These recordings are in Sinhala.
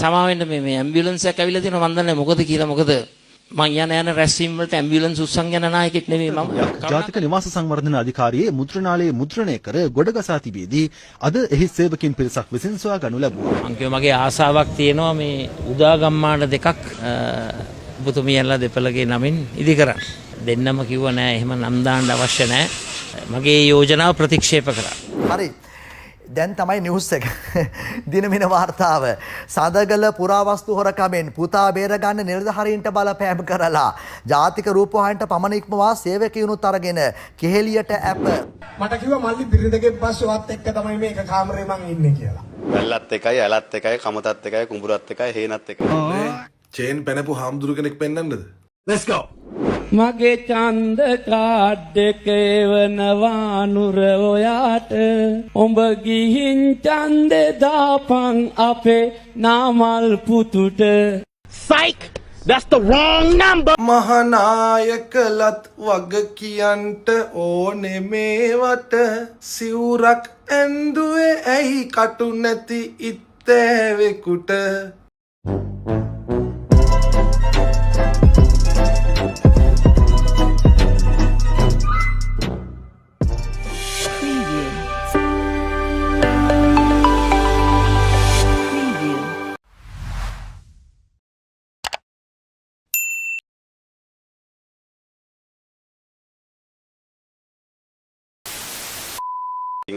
සමාවෙන්න මේ ඇම්බියුලන්ස් එකක් ඇවිල්ලා තියෙනවා මන් දන්නේ මොකද කියලා. මොකද මං යන රැස්වීම වලට ඇම්බියුලන්ස් උස්සන් යන නායකෙක් නෙමෙයි මම. ජාතික නිවාස සංවර්ධන අධිකාරියේ මුද්‍රණාලයේ මුද්‍රණය කර ගොඩගසා තිබියදී අද එහි සේවකින් පිරිසක් විසින් සොයා ගනු ලැබුවා. මං කිව්වා මගේ ආසාවක් තියෙනවා මේ උදා ගම්මාන දෙකක් ඔබතුමියන්ලා දෙපළගේ නමින් ඉදි කරන්න. දෙන්නම කිව්වා නෑ එහෙම නම් දාන්න අවශ්‍ය නෑ. මගේ යෝජනාව ප්‍රතික්ෂේප කරා. හරි. දැන් තමයි නිවුස් එක. දිනමින වාර්තාව. සඳගල පුරාවස්තු හොරකමෙන් පුතා බේරගන්න නිලධාරීන්ට බලපෑම් කරලා ජාතික රූපවාහිනියට පමණ ඉක්මවා සේවකයනුත් අරගෙන කෙහෙලියට ඇප. මට කිව්වා මල්ලි බිරිඳගෙන් පස්සේ වත් එක්ක තමයි මේක කාමරේ මං ඉන්නේ කියලා. වැල්ලත් එකයි ඇලත් එකයි කමතත් එකයි කුඹුරත් එකයි හේනත් එකයි. චේන් පැනපු හාමුදුරු කෙනෙක් පෙන්නන්නද? Let's go. මගේ ඡන්ද කාඩ් එක එවනවා නුර ඔයාට උඹ ගිහින් ඡන්දේ දාපන් අපේ Namal පුතුට. Psych! That's the wrong number! මහානායකලත් වග කියන්ට ඕනේ මේවට සිවුරක් ඇඳුවේ ඇයි කටු නැති ඉත්තෑවෙකුට.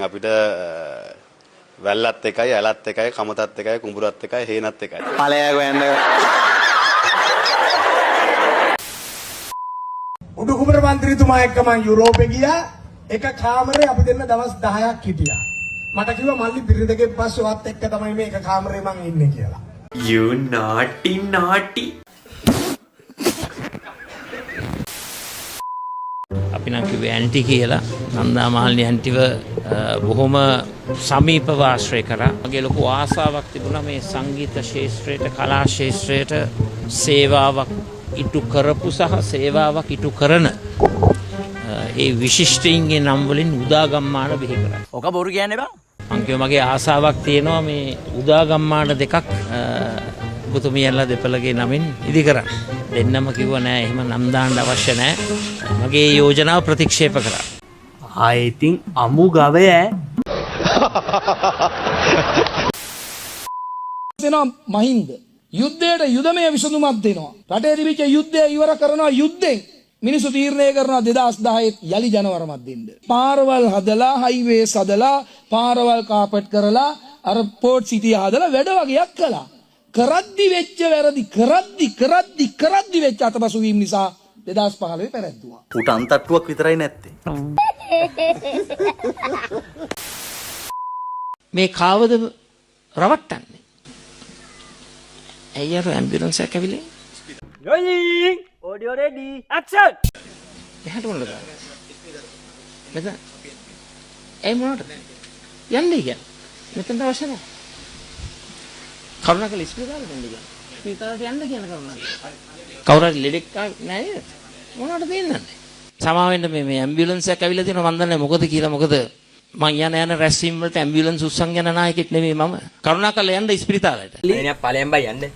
අපිට වැල්ලත් එකයි ඇලත් එකයි කමතත් එකයි කුඹුරත් එකයි හේනත් එකයි. ඵලයක් වෙන්න. උඩු කුඹර මන්ත්‍රීතුමා එක්ක මං යුරෝපේ ගියා. එක කාමරේ අපි දෙන්න දවස් 10ක් හිටියා. මට කිව්වා මල්ලි බිරිඳගෙන් පස්සේ වත් එක්ක තමයි මේක කාමරේ මං ඉන්නේ කියලා. You naughty naughty. අපි නම් කිව්වේ ඇන්ටි කියලා. නන්දා මාලිනී ඇන්ටිව බොහොම සමීපව ආශ්‍රය කරා. මගේ ලොකු ආසාවක් තිබුණා මේ සංගීත ශාස්ත්‍රයට කලා ශාස්ත්‍රයට සේවාවක් ඉටු කරපු සහ සේවාවක් ඉටු කරන ඒ විශිෂ්ටයින්ගේ නම් වලින් උදා ගම්මාන බිහි කරා. ඔක බොරු කියන්නේ බං. මං කිව්වා මගේ ආසාවක් තියෙනවා මේ උදා ගම්මාන දෙකක් ඔබතුමියන්ලා දෙපළගේ නමින් ඉදි කරන්න. දෙන්නම කිව්වා නෑ එහෙම නම් දාන්න අවශ්‍ය නෑ. මගේ යෝජනාව ප්‍රතික්ෂේප කරා. I think අමු ගවය දෙනවා මහින්ද යුද්ධයට යුදමය විසඳුමක් දෙනවා. රටේ තිබිච්ච යුද්ධය ඉවර කරනවා යුද්ධෙන්. මිනිස්සු තීරණය කරනවා 2010 යලි ජනවරමක් දෙන්න. පාරවල් හදලා හයිවේස් හදලා පාරවල් කාපට් කරලා අර පෝට් සිටිය හදලා වැඩ වගේක් කළා. කරද්දි වෙච්ච වැරදි කරද්දි වෙච්ච අතපසු වීම නිසා 2015 පැරැද්දුවා. උට අන්තට්ටුවක් විතරයි නැත්තේ. මේ කාවද රවට්ටන්නේ? ඇයි අර ඇම්බියුලන්ස් එකක් ඇවිල්ලා? Rolling! Audio ready. Action! එහාට මොනවද කරන්නේ? මෙතන. ඒ මොනවද? යන්නේ කියන්නේ. මෙතනට අවශ්‍ය නැහැ. කරුණාකර ඉස්පිරිතාලෙට යන්න කියන්නේ. ඉස්පිරිතාලෙට යන්න කියන කරුණාකර. කවුරු හරි ලෙඩෙක් නැහැ නේද? මොනවද දෙන්නන්නේ? සමාවෙන්න මේ ඇම්බියුලන්ස් එකක් ඇවිල්ලා තියෙනවා මන් දන්නේ මොකද කියලා. මොකද මං යන රැස්වීම වලට ඇම්බියුලන්ස් උස්සන් යන නායකෙක් නෙමෙයි මම. කරුණාකරලා යන්න ඉස්පිරිතාලෙට. එනේ ඵලයෙන් බයි යන්නේ.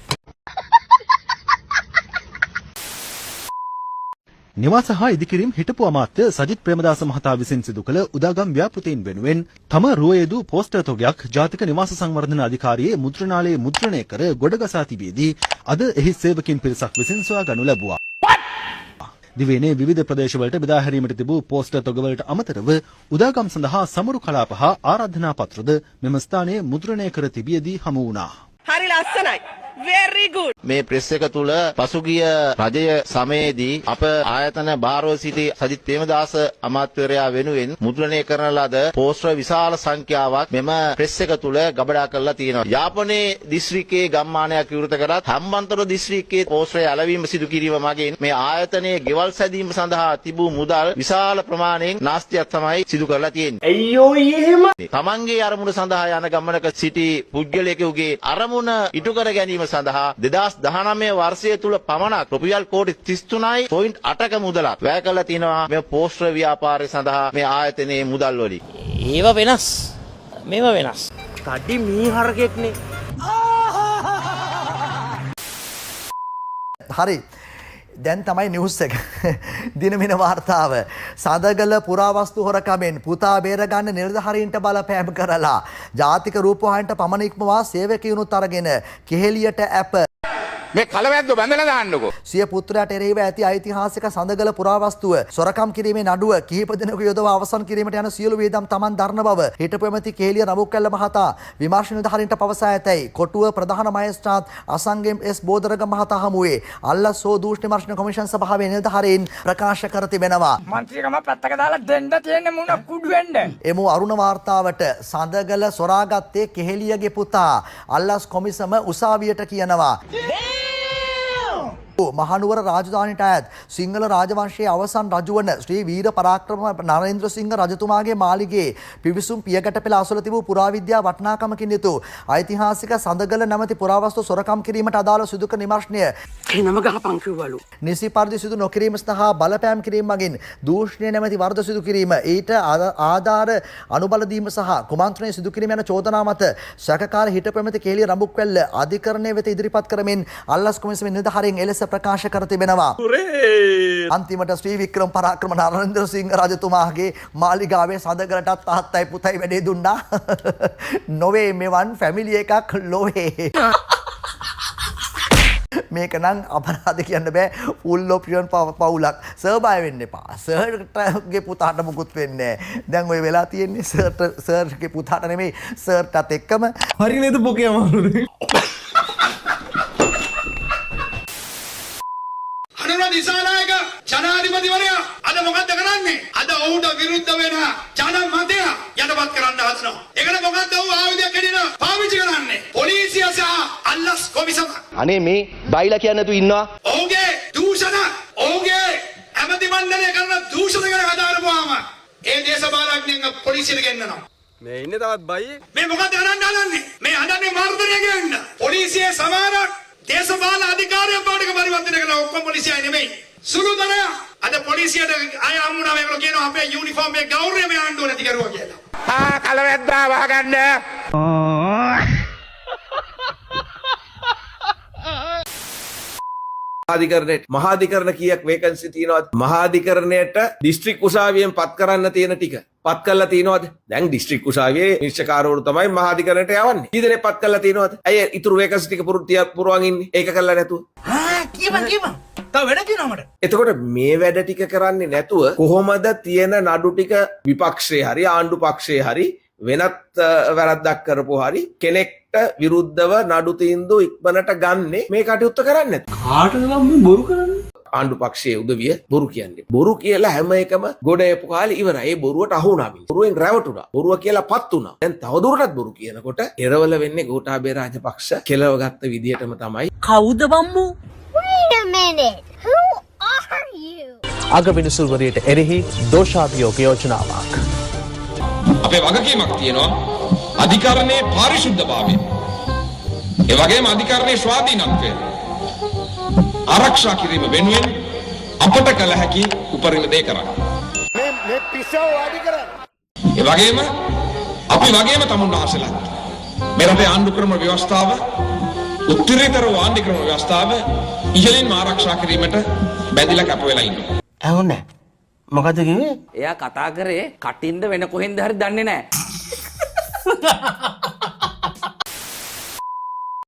නිවාස හා ඉදිකිරීම් හිටපු අමාත්‍ය සජිත් ප්‍රේමදාස මහතා විසින් සිදු කළ උදාගම් ව්‍යාපෘතීන් වෙනුවෙන් තම රුවේදු පෝස්ටර් තොගයක් ජාතික නිවාස සංවර්ධන අධිකාරියේ මුද්‍රණාලයේ මුද්‍රණය කර ගොඩගසා තිබියදී අද එහි සේවකින් පිරිසක් විසින් සොයා ගනු ලැබුවා. දිවයිනේ විවිධ ප්‍රදේශවලට බෙදා හැරීමට තිබූ පෝස්ටර් තොගවලට අමතරව උදාගම් සඳහා සමරු කලාප හා ආරාධනා පත්‍රද මෙම ස්ථානයේ මුද්‍රණය කර තිබියදී හමු වුණා. හරි ලස්සනයි. Very good. මේ ප්‍රෙස් එක තුල පසුගිය රජය සමයේදී අප ආයතන භාරව සිටි සජිත් ප්‍රේමදාස අමාත්‍යවරයා වෙනුවෙන් මුද්‍රණය කරන ලද පෝස්ටර් විශාල සංඛ්‍යාවක් මෙම ප්‍රෙස් එක තුල ගබඩා කරලා තියෙනවා. යාපනයේ දිස්ත්‍රික්කයේ ගම්මානයක් විවෘත කරත් හම්බන්තොට දිස්ත්‍රික්කයේ පෝස්ටර් ඇලවීම සිදු කිරීම මගින් මේ ආයතනයේ ගෙවල් සැදීම සඳහා තිබූ මුදල් විශාල ප්‍රමාණයෙන් නාස්තියක් තමයි සිදු කරලා තියෙන්නේ. අයියෝ එහෙම. තමන්ගේ අරමුණ සඳහා යන ගමනක සිටි පුද්ගලයෙකුගේ අරමුණ ඉටු කර ගැනීම සඳහා 2019 වර්ෂය තුල පමණක් රුපියල් කෝටි 33.8ක මුදලක් වැය කරලා තිනවා මේ පෝස්ටර් ව්‍යාපාරය සඳහා මේ ආයතනයේ මුදල් වලින්. ඒව වෙනස්. මේව වෙනස්. කඩි මීහරකෙක්නේ. හරි. දැන් තමයි නිවුස් එක. දිනමින වාර්තාව. සඳගල පුරාවස්තු හොරකමෙන් පුතා බේරගන්න නිලධාරීන්ට බලපෑම් කරලා ජාතික රූපවාහිනියට පමණ ඉක්මවා සේවකයනුත් අරගෙන කෙහෙලියට ඇප මේ කලවැද්ද බැඳලා දාන්නකෝ. සිය පුත්‍රයාට එරෙහිව ඇති ඓතිහාසික සඳගල පුරාවස්තුව සොරකම් කිරීමේ නඩුව කිහිප දිනක යොදවා අවසන් කිරීමට යන සියලු වියදම් Taman දරන බව හිටපු ඇමති කෙහෙලිය රඹුක්කැල්ල මහතා විමර්ශන නිලධාරීන්ට පවසා ඇතැයි කොටුව ප්‍රධාන මහේස්ත්‍රාත් අසංගෙම් එස් බෝදරගම මහතා හමුවේ අල්ලස් හෝ දූෂ්ණ විමර්ශන කොමිෂන් සභාවේ නිලධාරීන් ප්‍රකාශ කර තිබෙනවා. මන්ත්‍රීකම පැත්තක දාලා දෙන්න තියෙන මුණ කුඩු වෙන්න. එමු අරුණ වාර්තාවට සඳගල සොරාගත්තේ කෙහෙලියගේ පුතා අල්ලස් කොමිසම උසාවියට කියනවා. මහනුවර රාජධානියට අයත් සිංහල රාජවංශයේ අවසන් රජු වන ශ්‍රී වීර පරාක්‍රම නරේන්ද්‍ර සිංහ රජතුමාගේ මාලිගයේ පිවිසුම් පියගැට පෙළ අසල තිබූ පුරාවිද්‍යා වටිනාකමකින් යුතු ඓතිහාසික සඳගල නැමැති පුරාවස්තු සොරකම් කිරීමට අදාළ සිදු කර නිමර්ශනය නම ගහපන් කිව්වලු. නිසි පරිදි සිදු නොකිරීම සඳහා බලපෑම් කිරීම මගින් දූෂණය නැමැති වරද සිදු කිරීම ඊට ආධාර අනුබල දීම සහ කුමන්ත්‍රණය සිදු කිරීම යන චෝදනා මත සැකකාර හිටපු ඇමති කෙහෙලිය රඹුක්වැල්ල අධිකරණය වෙත ඉදිරිපත් කරමින් අල්ලස් කොමිසමේ නිලධාරීන් එලෙස ප්‍රකාශ කර තිබෙනවා. අන්තිමට ශ්‍රී වික්‍රම පරාක්‍රම නරේන්ද්‍ර සිංහ රජතුමාගේ මාලිගාවේ සඳගලටත් තාත්තයි පුතයි වැඩේ දුන්නා. නොවේ මෙවන් ෆැමිලි එකක් ලෝවේ. මේක නම් අපරාධ කියන්න බෑ ෆුල් ඔප්ෂන් පවුලක්. සර් බය වෙන්න එපා. සර්ගේ පුතාට මුකුත් වෙන්නේ නැහැ. දැන් ඔය වෙලා තියෙන්නේ සර්ගේ පුතාට නෙමෙයි සර්ටත් එක්කම. හරි නේද පොකේ අමාරුනේ. අනුර දිසානායක ජනාධිපතිවරයා අද මොකද්ද කරන්නේ? අද ඔහුට විරුද්ධ වෙන ජනමතය යටපත් කරන්න හදනවා. ඒකට මොකද්ද ඔහු ආයුධයක් හැදෙන පාවිච්චි කරන්නේ? පොලිසිය සහ අල්ලස් කොමිසම. අනේ මේ බයිලා කියන්නේ නැතු ඉන්නවා. ඔහුගේ දූෂණ ඔහුගේ ඇමති මණ්ඩලය කරන දූෂණ ගැන කතා කරපුවාම ඒ දේශපාලඥයන් පොලිසියට ගෙන්නනවා. මේ ඉන්නේ තවත් බයි. මේ මොකද්ද කරන්න හදන්නේ? මේ හදන්නේ මර්ධනය ගන්න. පොලිසියේ සමානක් දේශපාලන අධිකාරියක් බවට පරිවර්තනය කරන ඔක්කොම පොලිසියයි නෙමෙයි. සුළුතරය අද පොලිසියට අය හම්බුනා මේගොල්ලෝ කියනවා අපේ යුනිෆෝම් එක ගෞරවය මේ ආණ්ඩුව නැති කරුවා කියලා. කලවැද්දා වහගන්න. මහාධිකරණ කීයක් වේකන්සි තියෙනවද? මහාධිකරණයට දිස්ත්‍රික් උසාවියෙන් පත් කරන්න තියෙන ටික පත් කරලා තියෙනවද? දැන් දිස්ත්‍රික් උසාවියේ නිශ්චකාරවරු තමයි මහාධිකරණයට යවන්නේ. කී දෙනෙක් පත් කරලා තියෙනවද? අය ඉතුරු වේකන්සි ටික පුරවන් ඉන්නේ. ඒක කරලා නැතුව. කියපන්. තව වැඩ තියෙනවා මට. එතකොට මේ වැඩ ටික කරන්නේ නැතුව කොහොමද තියෙන නඩු ටික විපක්ෂයේ හරි ආණ්ඩු පක්ෂයේ හරි වෙනත් වැරද්දක් කරපු හරි කෙනෙක්ට විරුද්ධව නඩු තීන්දුව ඉක්මනට ගන්නේ මේ කටයුත්ත කරන්නේ නැත්නම් කාටද මම බොරු කරන්නේ? ආණ්ඩු පක්ෂයේ උදවිය බොරු කියන්නේ. බොරු කියලා හැම එකම ගොඩ එපු කාලේ ඉවරයි. ඒ බොරුවට අහු වුණා මිනිස්සු. බොරුවෙන් රැවටුණා. බොරුව කියලා පත් වුණා. දැන් තවදුරටත් බොරු කියනකොට එරවල වෙන්නේ ගෝඨාභය රාජපක්ෂ කෙලව ගත්ත විදියටම තමයි. කවුද බම්මු? Wait a minute. Who are you? අගවිනිසුරුවරියට එරෙහි දෝෂාභියෝග යෝජනාවක්. අපේ වගකීමක් තියෙනවා අධිකරණයේ පාරිශුද්ධභාවය. ඒ වගේම අධිකරණයේ ස්වාධීනත්වය ආරක්ෂා කිරීම වෙනුවෙන් අපට කළ හැකි උපරිම දේ කරන්න. මේ පිස්සෝ අධිකරණ. ඒ වගේම අපි වගේම තමුන් ආශලත් මේ රටේ ආණ්ඩු ක්‍රම ව්‍යවස්ථාව උත්තරීතර ආණ්ඩු ක්‍රම ව්‍යවස්ථාව ඉහළින්ම ආරක්ෂා කිරීමට බැඳිලා කැප වෙලා ඉන්නවා. ඇහුන්නේ. මොකද කිව්වේ? එයා කතා කරේ කටින්ද වෙන කොහෙන්ද හරි දන්නේ නැහැ.